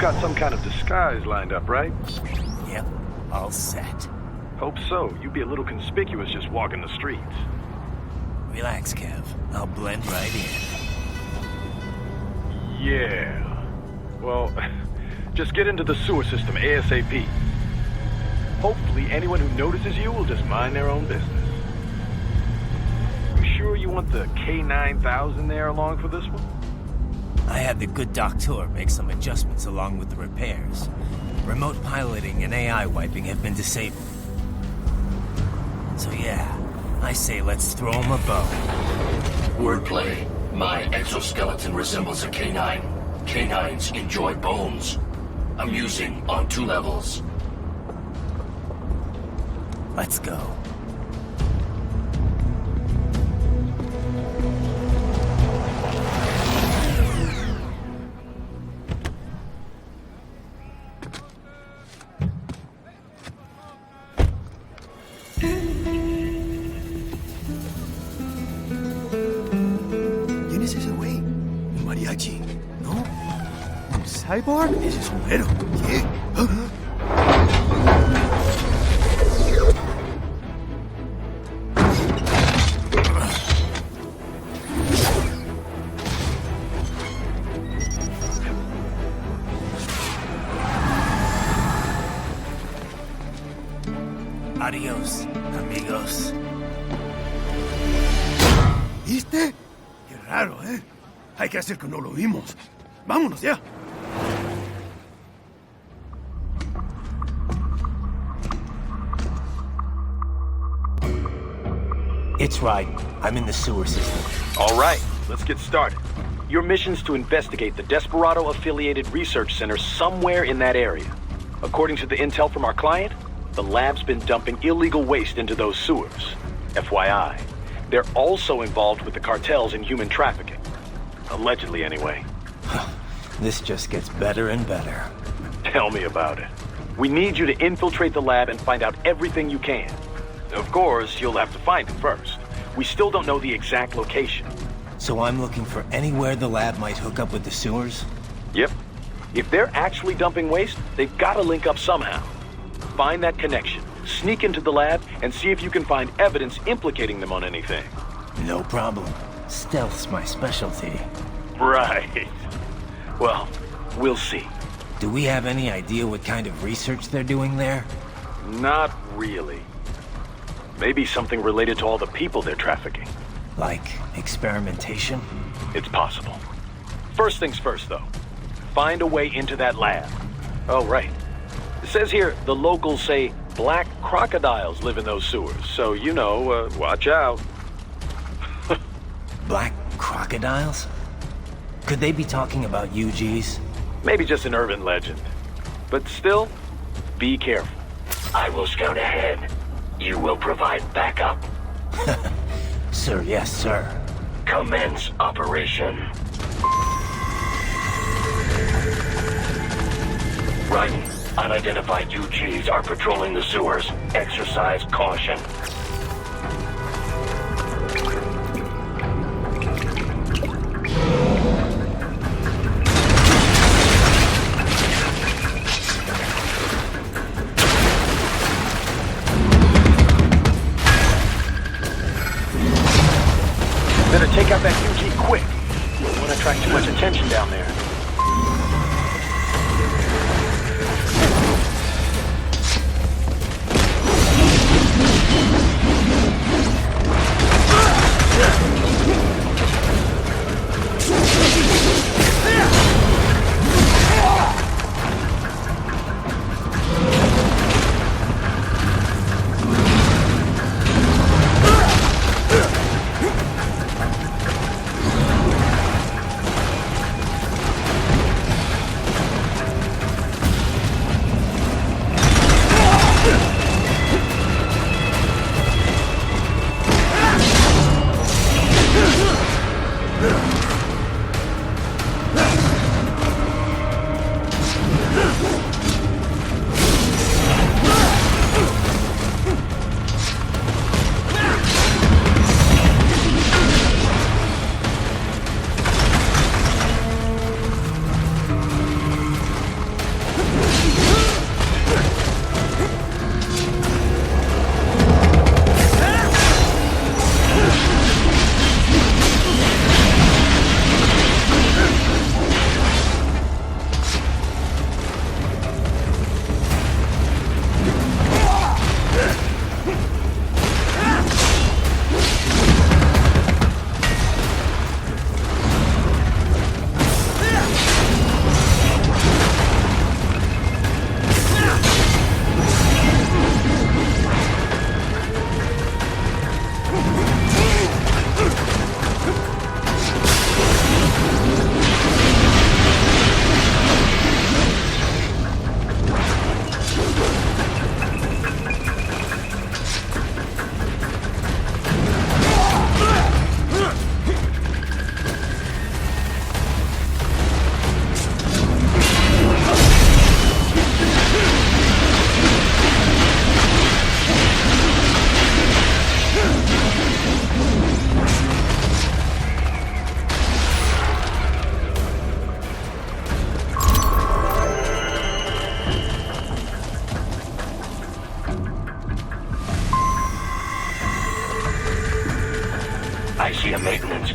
got some kind of disguise lined up, right? Yep, all set. Hope so. You'd be a little conspicuous just walking the streets. Relax, Kev. I'll blend right in. Yeah. Well, just get into the sewer system ASAP. Hopefully anyone who notices you will just mind their own business. You sure you want the K9000 there along for this one? I had the good doctor make some adjustments along with the repairs. Remote piloting and AI wiping have been disabled. So yeah, I say let's throw him a bone. Wordplay. My exoskeleton resembles a canine. Canines enjoy bones. Amusing on 2 levels. Let's go. ¿Quién es ese güey? Un mariachi, ¿no? ¿Un cyborg? Ese es un güero. ¿Qué? Adiós, amigos. ¿Viste? Qué raro, ¿eh? Hay que hacer que no lo vimos. Vámonos ya. It's Raiden. I'm in the sewer system. All right, let's get started. Your mission's to investigate the Desperado-affiliated research center somewhere in that area. According to the intel from our client, the lab's been dumping illegal waste into those sewers. FYI, they're also involved with the cartels in human trafficking. Allegedly, anyway. This just gets better and better. Tell me about it. We need you to infiltrate the lab and find out everything you can. Of course, you'll have to find it first. We still don't know the exact location. So I'm looking for anywhere the lab might hook up with the sewers? Yep. If they're actually dumping waste, they've got to link up somehow. Find that connection, sneak into the lab, and see if you can find evidence implicating them on anything. No problem. Stealth's my specialty. Right. Well, we'll see. Do we have any idea what kind of research they're doing there? Not really. Maybe something related to all the people they're trafficking. Like experimentation? It's possible. First things first, though. Find a way into that lab. Oh, right. It says here the locals say black crocodiles live in those sewers, so, you know, watch out. Black crocodiles? Could they be talking about UGs? Maybe just an urban legend. But still, be careful. I will scout ahead. You will provide backup. Sir, yes, sir. Commence operation. Raiden, unidentified UGs are patrolling the sewers. Exercise caution. Better take out that UG quick. Don't want to attract too much attention down there.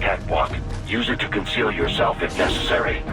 catwalk. Use it to conceal yourself if necessary.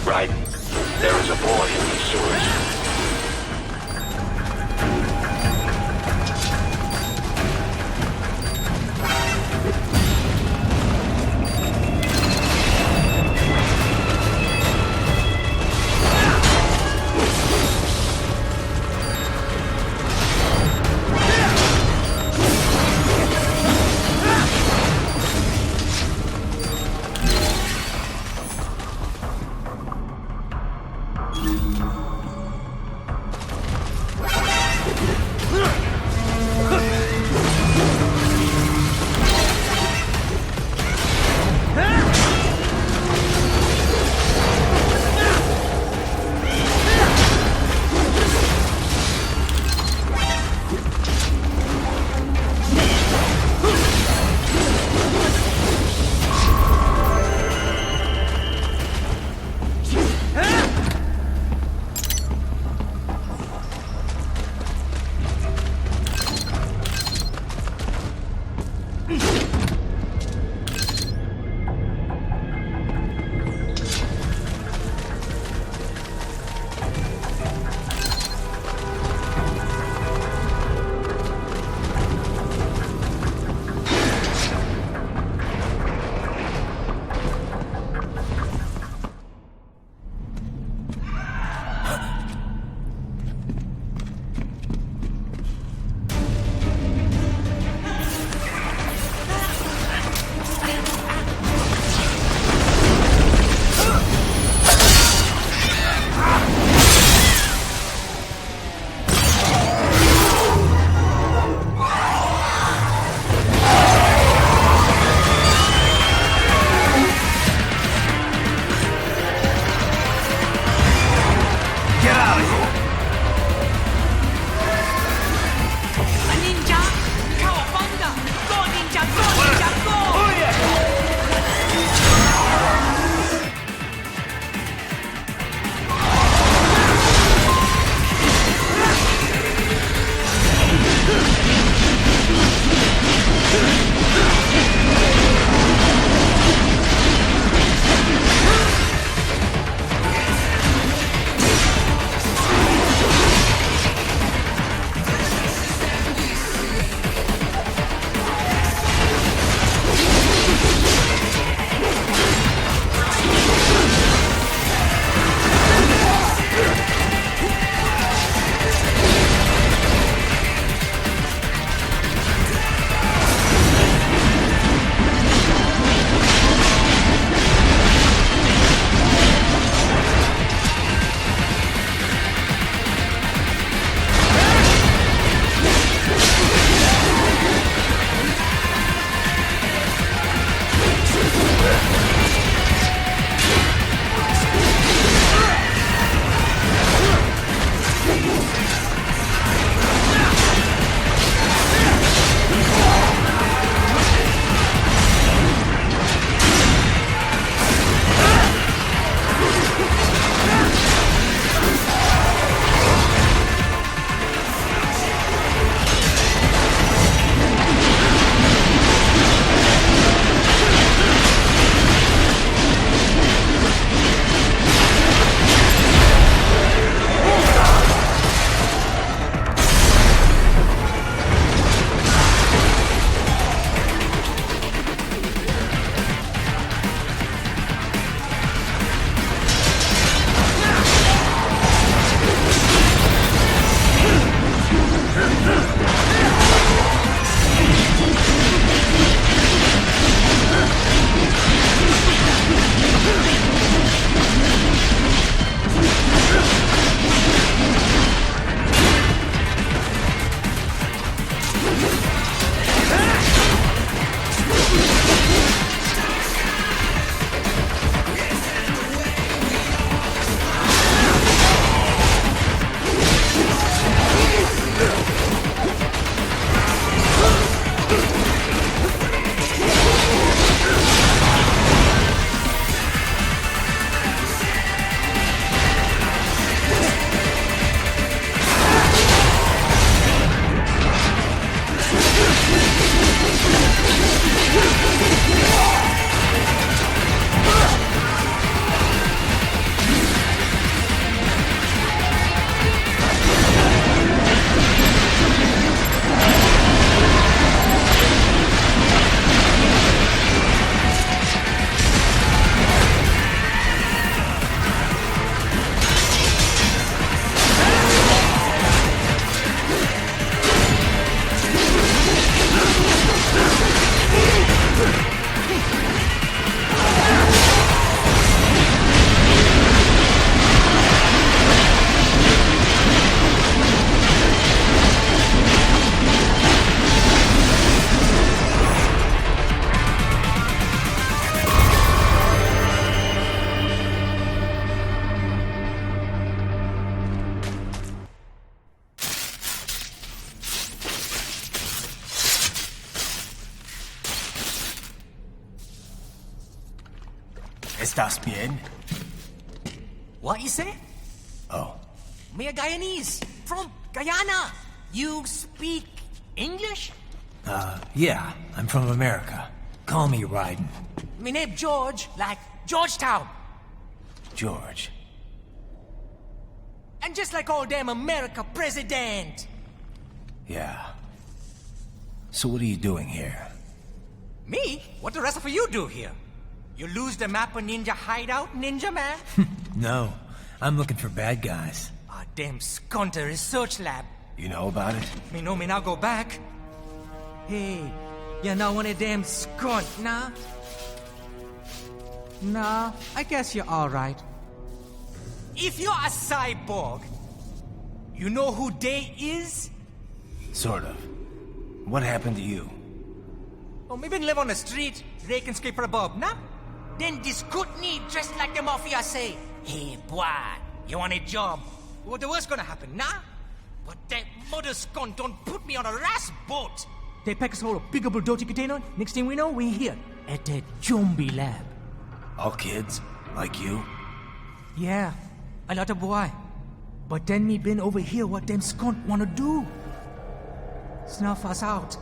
Raiden, there is a boy in these sewers. ¿Estás bien? What you say? Oh, Me a Guyanese from Guyana. You speak English? yeah, I'm from America. Call me Raiden. Me name George, like Georgetown. George. And just like all damn America president. Yeah. So what are you doing here? Me? What the rest of you do here? You lose the map of Ninja Hideout, Ninja Man? No, I'm looking for bad guys. Ah, damn Skunter research lab. You know about it? Me know me now go back. Hey, you know one of them skunt, nah? Nah, I guess you're alright. If you're a cyborg, you know who they is? Sort of. What happened to you? Oh, me been live on the street, rake and scrape for a bob, nah? Then this good need dressed like the mafia say, hey boy, you want a job? What the worst gonna happen, nah? But that mother skunt don't put me on a ras boat. They pack us all a bigger dirty container. Next thing we know, we here at that zombie lab. All kids? Like you? Yeah, a lot of boy. But then me been over here what them skunt wanna do. Snuff us out.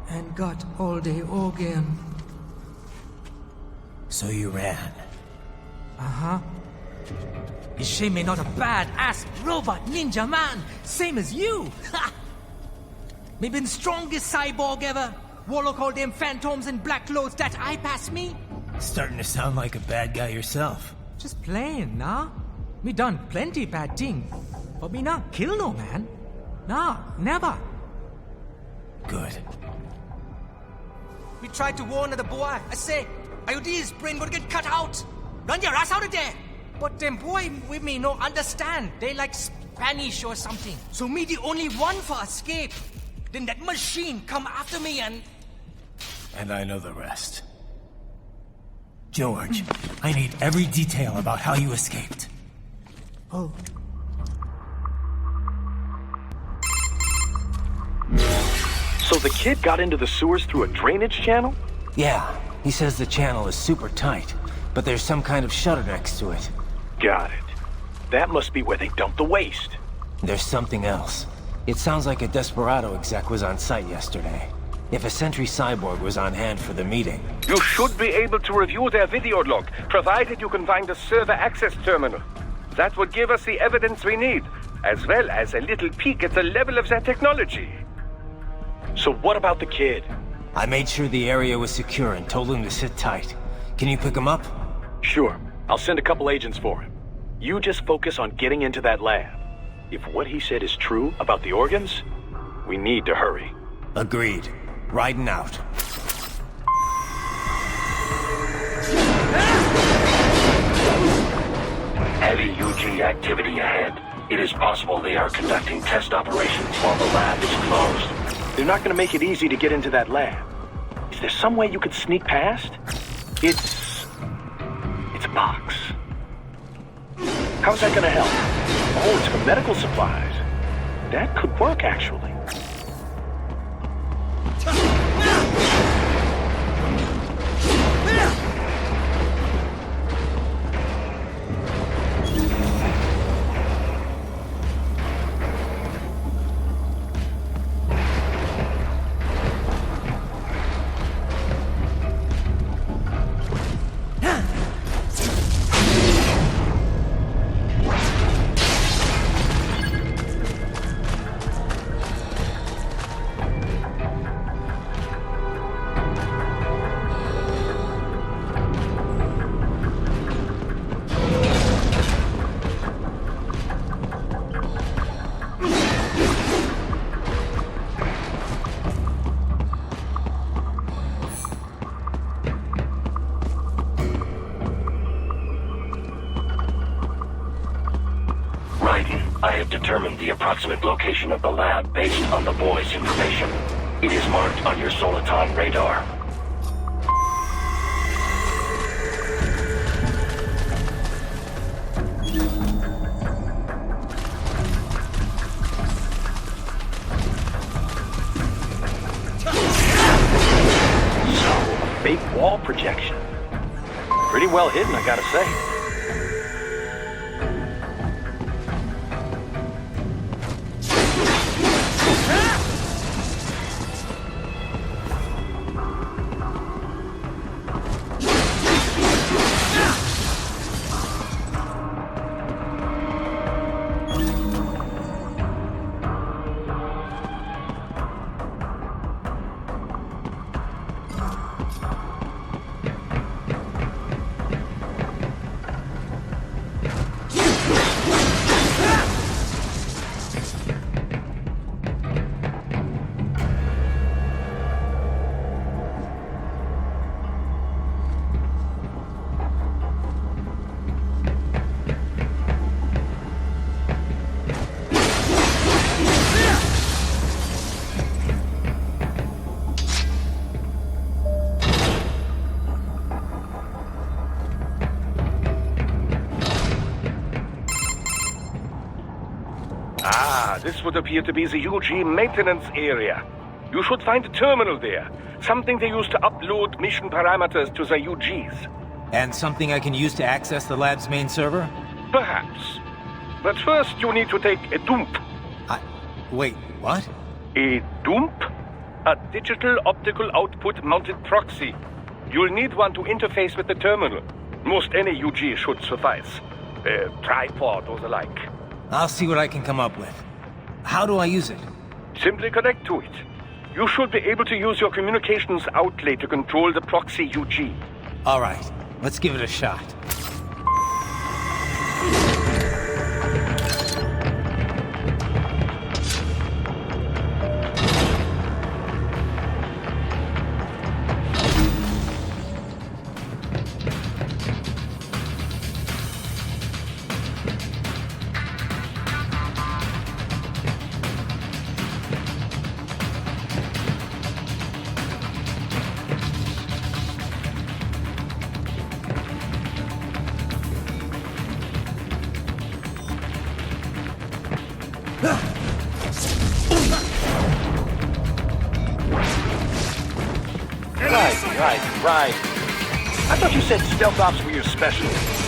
And got all the organ. So you ran. Uh-huh. You shame me not a bad-ass robot ninja man, same as you. Ha! Me been strongest cyborg ever. Warlock all them phantoms in black clothes that eye pass me. Starting to sound like a bad guy yourself. Just playing, nah? Me done plenty bad thing. But me not kill no man. Nah, never. Good. We tried to warn the boy. I say, IOD's brain gonna get cut out. Run your ass out of there. But them boy with me no understand. They like Spanish or something. So me the only one for escape. Then that machine come after me and... And I know the rest. George, I need every detail about how you escaped. Oh. So the kid got into the sewers through a drainage channel? Yeah, he says the channel is super tight, but there's some kind of shutter next to it. Got it. That must be where they dumped the waste. There's something else. It sounds like a Desperado exec was on site yesterday. If a Sentry Cyborg was on hand for the meeting. You should be able to review their video log, provided you can find a server access terminal. That would give us the evidence we need, as well as a little peek at the level of their technology. So what about the kid? I made sure the area was secure and told him to sit tight. Can you pick him up? Sure. I'll send a couple agents for him. You just focus on getting into that lab. If what he said is true about the organs, we need to hurry. Agreed. Riding out. Heavy UG activity ahead. It is possible they are conducting test operations while the lab is closed. They're not going to make it easy to get into that lab. Is there some way you could sneak past? It's a box. How's that going to help? Oh, it's for medical supplies. That could work, actually. I have determined the approximate location of the lab based on the boy's information. It is marked on your Soliton radar. So, fake wall projection. Pretty well hidden, I gotta say. This would appear to be the UG maintenance area. You should find a terminal there. Something they use to upload mission parameters to the UGs. And something I can use to access the lab's main server? Perhaps. But first you need to take a dump. Wait, what? A dump? A digital optical output mounted proxy. You'll need one to interface with the terminal. Most any UG should suffice. A tripod or the like. I'll see what I can come up with. How do I use it? Simply connect to it. You should be able to use your communications outlay to control the proxy UG. All right, let's give it a shot. Right. I thought you said stealth ops were your specialty.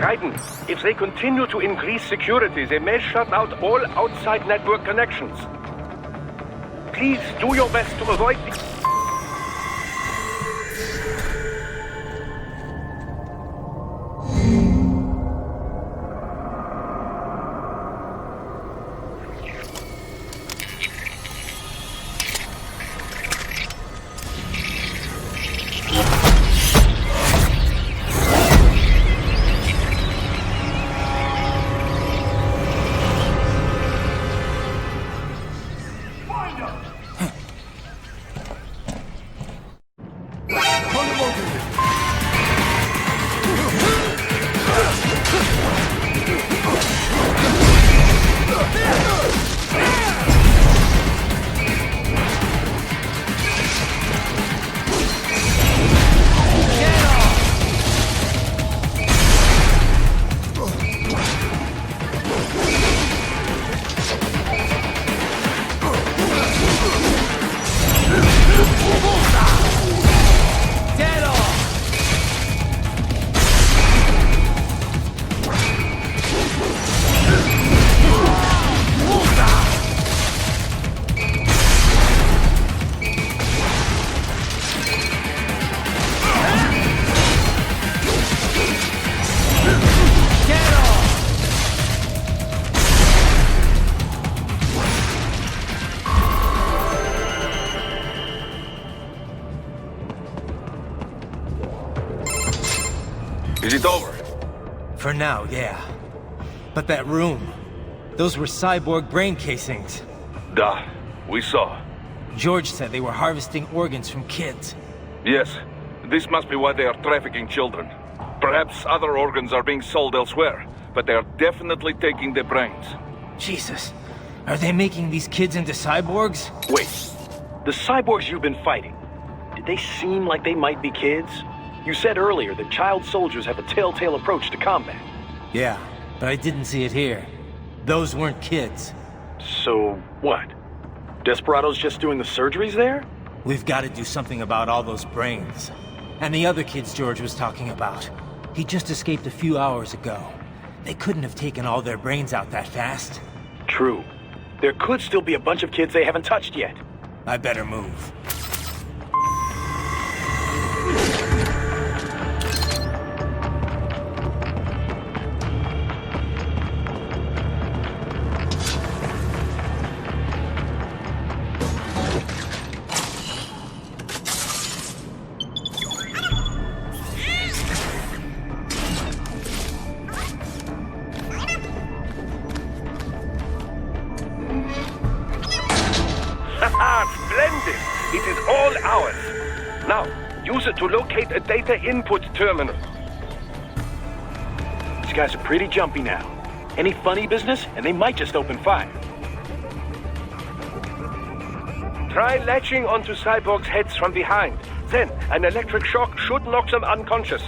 Raiden, if they continue to increase security, they may shut out all outside network connections. Please do your best to avoid the... Is it over? For now, yeah. But that room, those were cyborg brain casings. Duh, we saw. George said they were harvesting organs from kids. Yes, this must be why they are trafficking children. Perhaps other organs are being sold elsewhere, but they are definitely taking their brains. Jesus, are they making these kids into cyborgs? Wait, the cyborgs you've been fighting, did they seem like they might be kids? You said earlier that child soldiers have a telltale approach to combat. Yeah, but I didn't see it here. Those weren't kids. So, what? Desperado's just doing the surgeries there? We've got to do something about all those brains. And the other kids George was talking about. He just escaped a few hours ago. They couldn't have taken all their brains out that fast. True. There could still be a bunch of kids they haven't touched yet. I better move. Splendid! It is all ours. Now, use it to locate a data input terminal. These guys are pretty jumpy now. Any funny business, and they might just open fire. Try latching onto cyborgs' heads from behind. Then, an electric shock should knock them unconscious.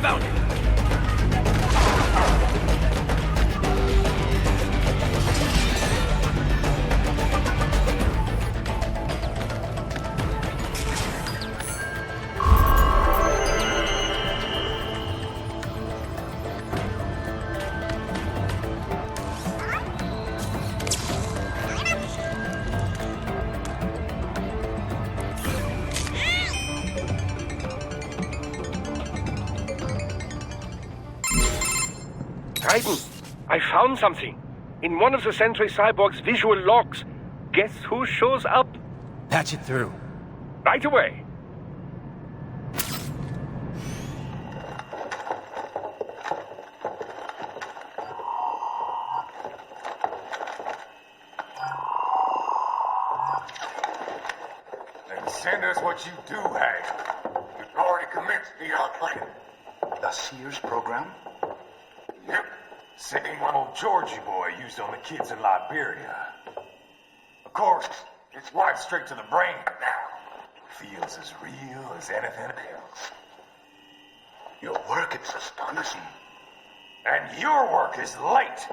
Found it! Raiden, I found something. In one of the Sentry Cyborg's visual logs. Guess who shows up? Patch it through. Right away. Then send us what you do have. You've already commenced the plan. The Sears program? Yep. Same one old Georgie boy used on the kids in Liberia. Of course, it's wiped straight to the brain now. Feels as real as anything else. Your work is astonishing. And your work is late.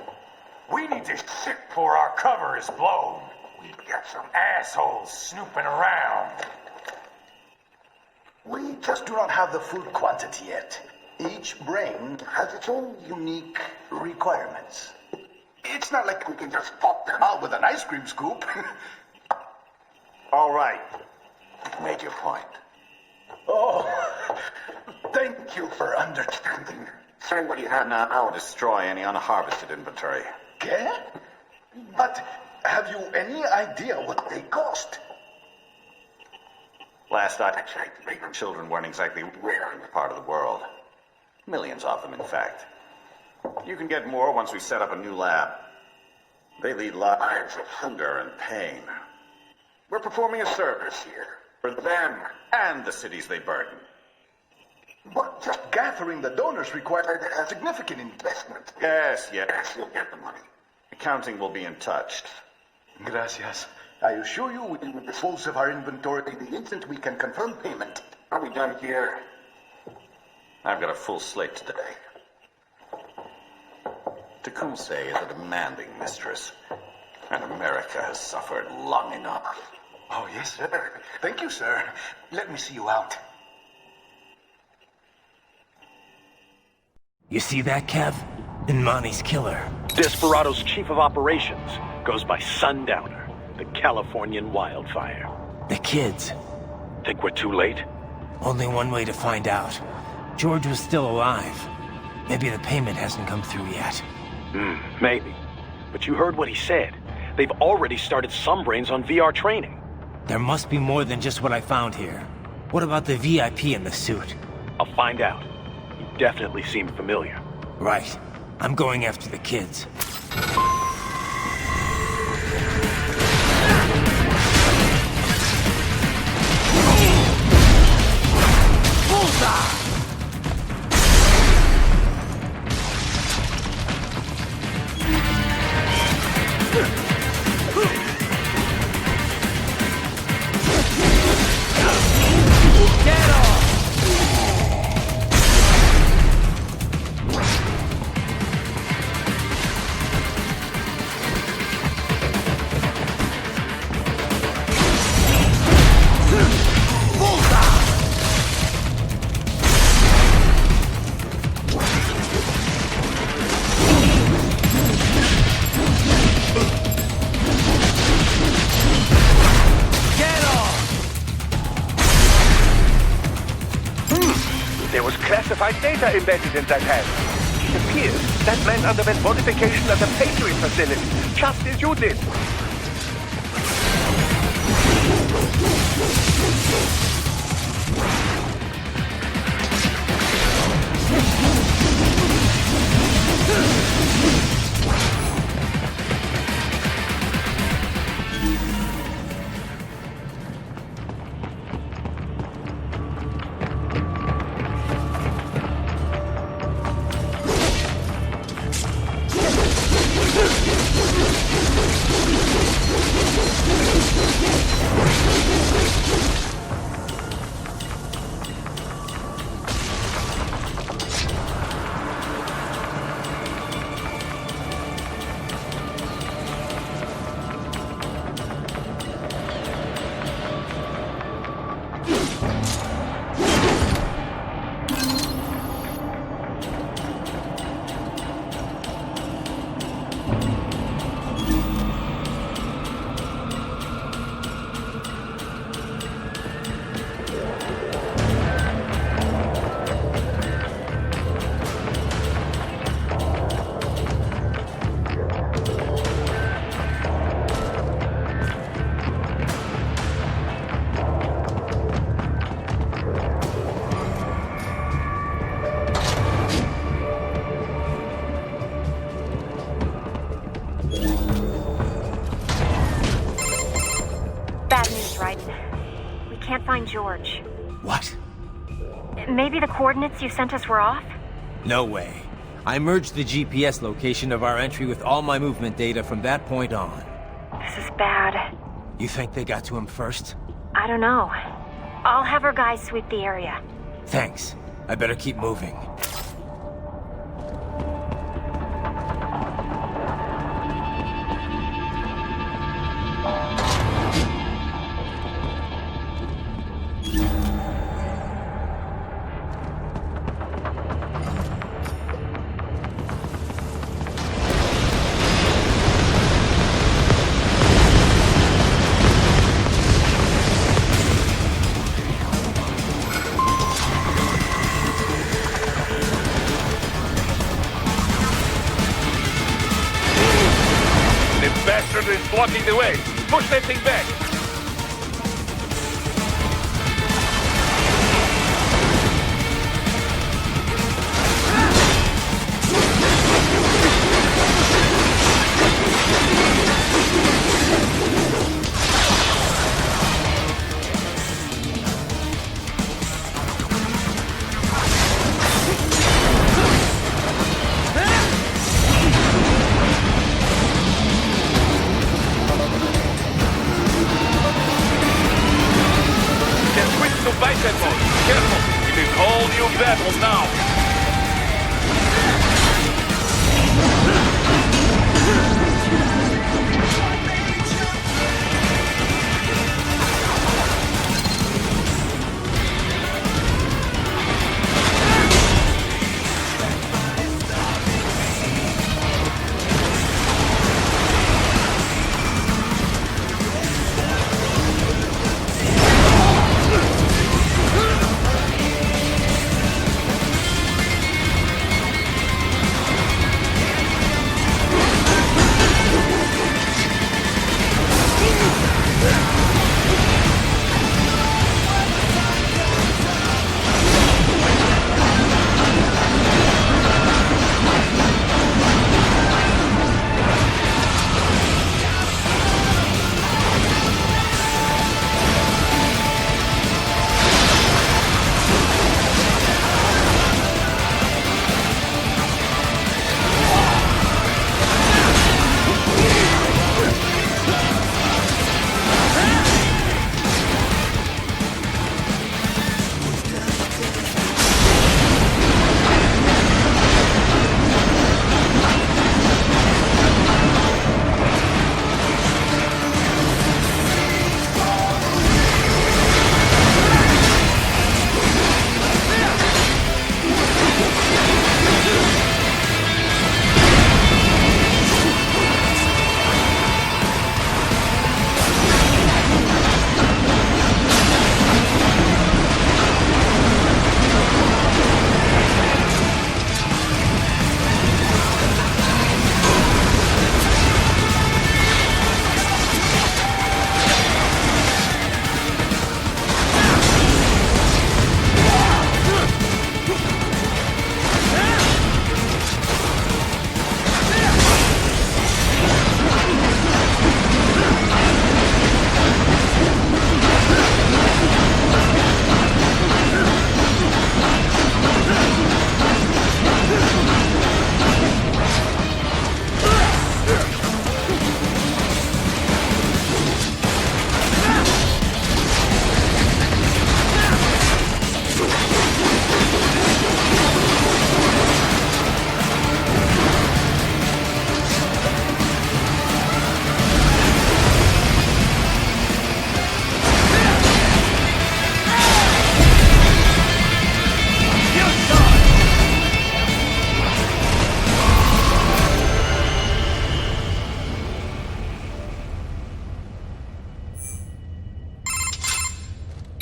We need this shit before our cover is blown. We've got some assholes snooping around. We just do not have the full quantity yet. Each brain has its own unique requirements. It's not like we can just pop them out with an ice cream scoop. All right. You've made your point. Oh, thank you for understanding. Send what you have now, or destroy any unharvested inventory. Okay? But have you any idea what they cost? Last I checked, children weren't exactly rare in the part of the world. Millions of them, in fact. You can get more once we set up a new lab. They lead lives of hunger and pain. We're performing a service here for them and the cities they burden. But just gathering the donors required a significant investment. Yes, you'll get the money. Accounting will be in touch. Gracias. I assure you we will dispose of our inventory the instant we can confirm payment. Are we done here? I've got a full slate today. Tecumseh is a demanding mistress, and America has suffered long enough. Oh, yes, sir. Thank you, sir. Let me see you out. You see that, Kev? Inmani's killer. Desperado's chief of operations goes by Sundowner, the Californian wildfire. The kids. Think we're too late? Only one way to find out. George was still alive. Maybe the payment hasn't come through yet. Maybe. But you heard what he said. They've already started some brains on VR training. There must be more than just what I found here. What about the VIP in the suit? I'll find out. He definitely seemed familiar. Right. I'm going after the kids. There was classified data embedded in that hand. It appears that man underwent modification at the Patriot facility, just as you did. Raiden. We can't find George. What? Maybe the coordinates you sent us were off? No way. I merged the GPS location of our entry with all my movement data from that point on. This is bad. You think they got to him first? I don't know. I'll have our guys sweep the area. Thanks. I better keep moving. Is blocking the way. Push that thing back. Careful! It is all new battle now!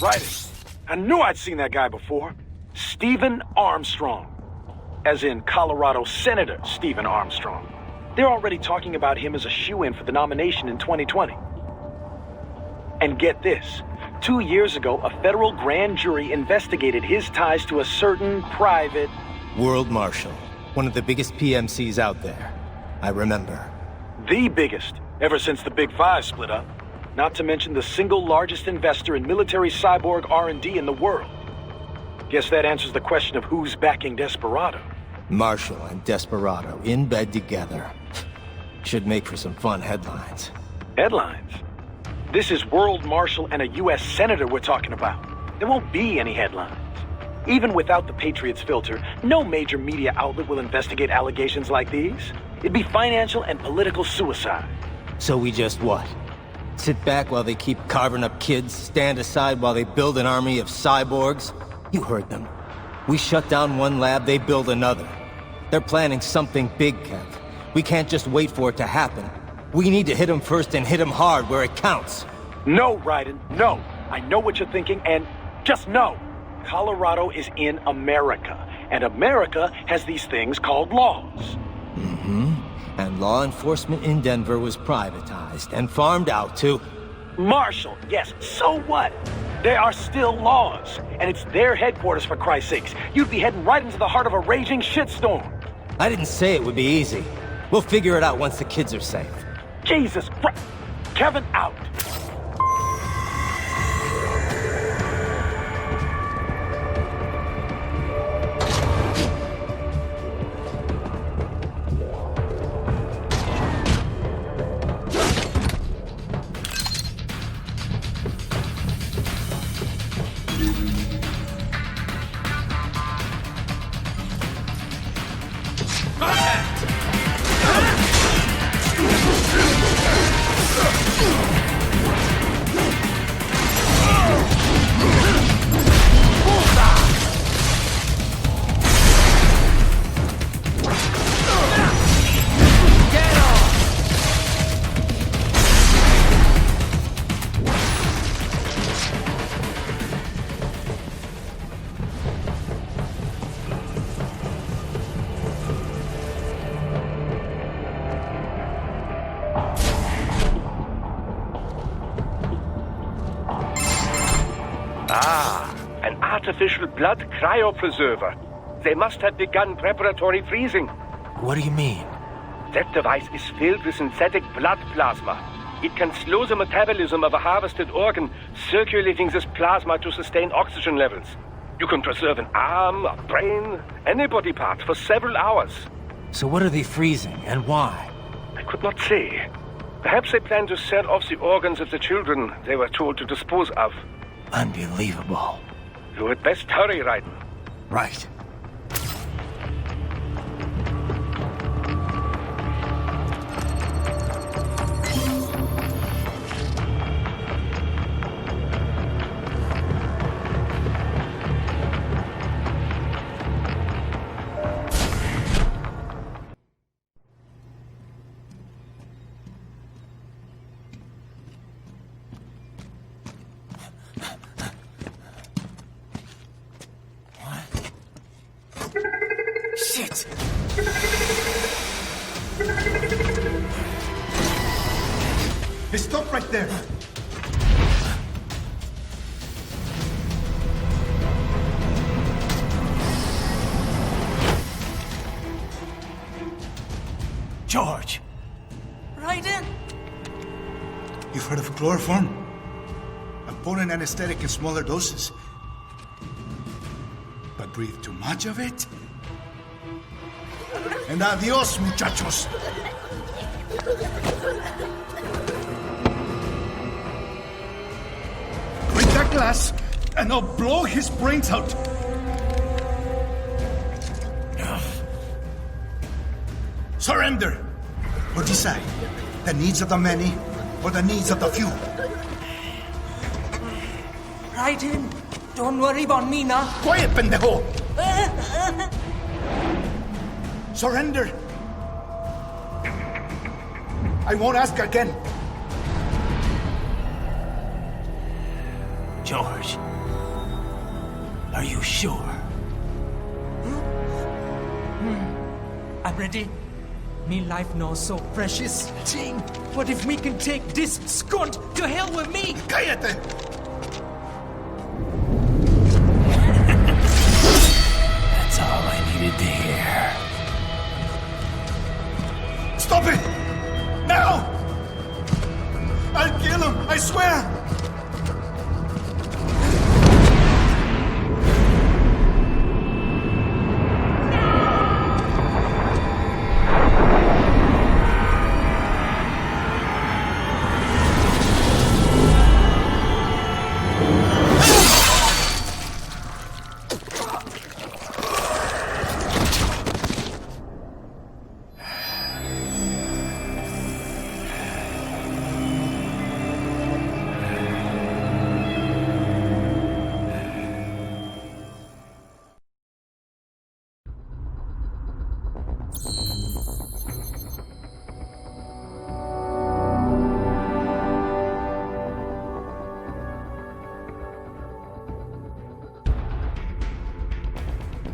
Raiden. I knew I'd seen that guy before. Stephen Armstrong. As in Colorado Senator Stephen Armstrong. They're already talking about him as a shoo-in for the nomination in 2020. And get this. 2 years ago, a federal grand jury investigated his ties to a certain private... World Marshal. One of the biggest PMCs out there. I remember. The biggest, ever since the Big Five split up. Not to mention the single largest investor in military cyborg R&D in the world. Guess that answers the question of who's backing Desperado. Marshall and Desperado in bed together. Should make for some fun headlines. Headlines? This is World Marshal and a U.S. Senator we're talking about. There won't be any headlines. Even without the Patriots filter, no major media outlet will investigate allegations like these. It'd be financial and political suicide. So we just what? Sit back while they keep carving up kids, stand aside while they build an army of cyborgs? You heard them. We shut down one lab, they build another. They're planning something big, Kev. We can't just wait for it to happen. We need to hit them first and hit them hard where it counts. No, Raiden, no. I know what you're thinking, and just know. Colorado is in America, and America has these things called laws. And law enforcement in Denver was privatized and farmed out to... Marshall, yes, so what? There are still laws, and it's their headquarters, for Christ's sakes. You'd be heading right into the heart of a raging shitstorm. I didn't say it would be easy. We'll figure it out once the kids are safe. Jesus Christ. Kevin, out. An artificial blood cryopreserver. They must have begun preparatory freezing. What do you mean? That device is filled with synthetic blood plasma. It can slow the metabolism of a harvested organ, circulating this plasma to sustain oxygen levels. You can preserve an arm, a brain, any body part for several hours. So what are they freezing, and why? I could not say. Perhaps they plan to sell off the organs of the children they were told to dispose of. Unbelievable. You had best hurry, Raiden. Right. Shit! Hey, stop right there. George! Raiden! You've heard of chloroform? A potent anesthetic in smaller doses. But breathe too much of it? And adios, muchachos. Break that glass, and I'll blow his brains out. Surrender, or decide the needs of the many or the needs of the few. Raiden, don't worry about me now. Quiet, pendejo. Surrender. I won't ask again. George, are you sure? I'm ready. Me life now so precious. Ting, what if we can take this skunt to hell with me? Cállate. That's all I needed to hear. Stop it! Now! I'll kill him, I swear!